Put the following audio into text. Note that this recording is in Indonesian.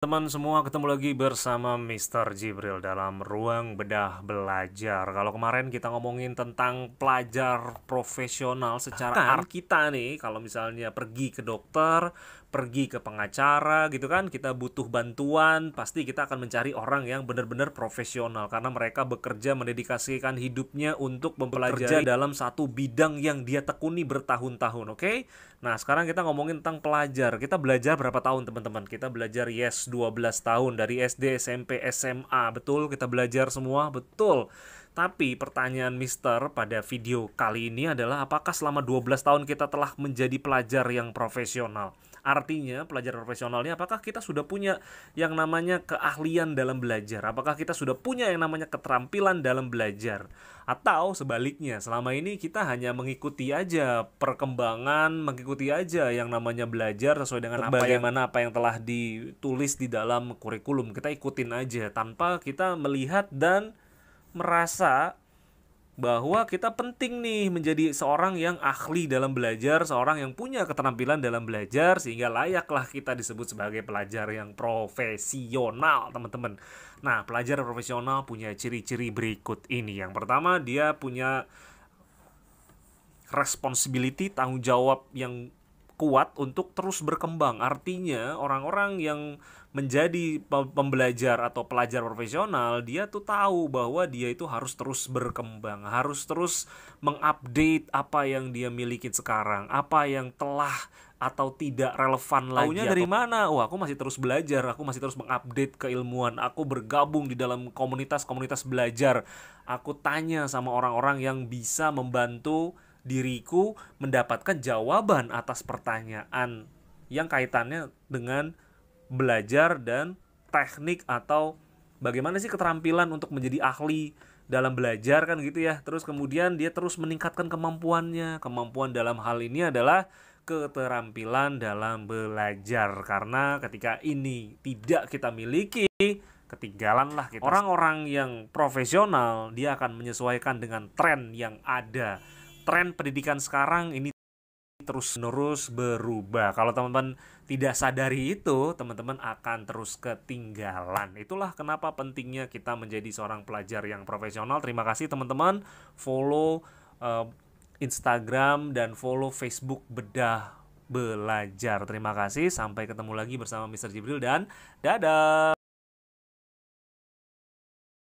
Teman semua, ketemu lagi bersama Mr. Jibril dalam Ruang Bedah Belajar. Kalau kemarin kita ngomongin tentang pelajar profesional secara kita nih, kalau misalnya pergi ke dokter, pergi ke pengacara gitu kan, kita butuh bantuan, pasti kita akan mencari orang yang benar-benar profesional karena mereka bekerja mendedikasikan hidupnya untuk mempelajari dalam satu bidang yang dia tekuni bertahun-tahun, oke? Nah, sekarang kita ngomongin tentang pelajar. Kita belajar berapa tahun, teman-teman? Kita belajar 12 tahun dari SD, SMP, SMA. Betul, kita belajar semua, betul. Tapi pertanyaan Mister pada video kali ini adalah apakah selama 12 tahun kita telah menjadi pelajar yang profesional? Artinya, pelajar profesionalnya apakah kita sudah punya yang namanya keahlian dalam belajar? Apakah kita sudah punya yang namanya keterampilan dalam belajar? Atau sebaliknya, selama ini kita hanya mengikuti aja perkembangan, mengikuti aja yang namanya belajar sesuai dengan apa yang telah ditulis di dalam kurikulum. Kita ikutin aja tanpa kita melihat dan merasa bahwa kita penting nih menjadi seorang yang ahli dalam belajar, seorang yang punya keterampilan dalam belajar, sehingga layaklah kita disebut sebagai pelajar yang profesional, teman-teman. Nah, pelajar profesional punya ciri-ciri berikut ini. Yang pertama, dia punya responsibility, tanggung jawab yang kuat untuk terus berkembang. Artinya orang-orang yang menjadi pembelajar atau pelajar profesional, dia tuh tahu bahwa dia itu harus terus berkembang, harus terus mengupdate apa yang dia miliki sekarang, apa yang telah atau tidak relevan lagi. Taunya dari mana? Wah, aku masih terus belajar, aku masih terus mengupdate keilmuan, aku bergabung di dalam komunitas-komunitas belajar. Aku tanya sama orang-orang yang bisa membantu diriku mendapatkan jawaban atas pertanyaan yang kaitannya dengan belajar dan teknik atau bagaimana sih keterampilan untuk menjadi ahli dalam belajar kan gitu ya. Terus kemudian dia terus meningkatkan kemampuannya. Kemampuan dalam hal ini adalah keterampilan dalam belajar, karena ketika ini tidak kita miliki, ketinggalanlah kita. Orang-orang yang profesional dia akan menyesuaikan dengan tren yang ada. Tren pendidikan sekarang ini terus-menerus berubah. Kalau teman-teman tidak sadari itu, teman-teman akan terus ketinggalan. Itulah kenapa pentingnya kita menjadi seorang pelajar yang profesional. Terima kasih teman-teman. Follow Instagram dan follow Facebook Bedah Belajar. Terima kasih. Sampai ketemu lagi bersama Mr. Jibril dan dadah.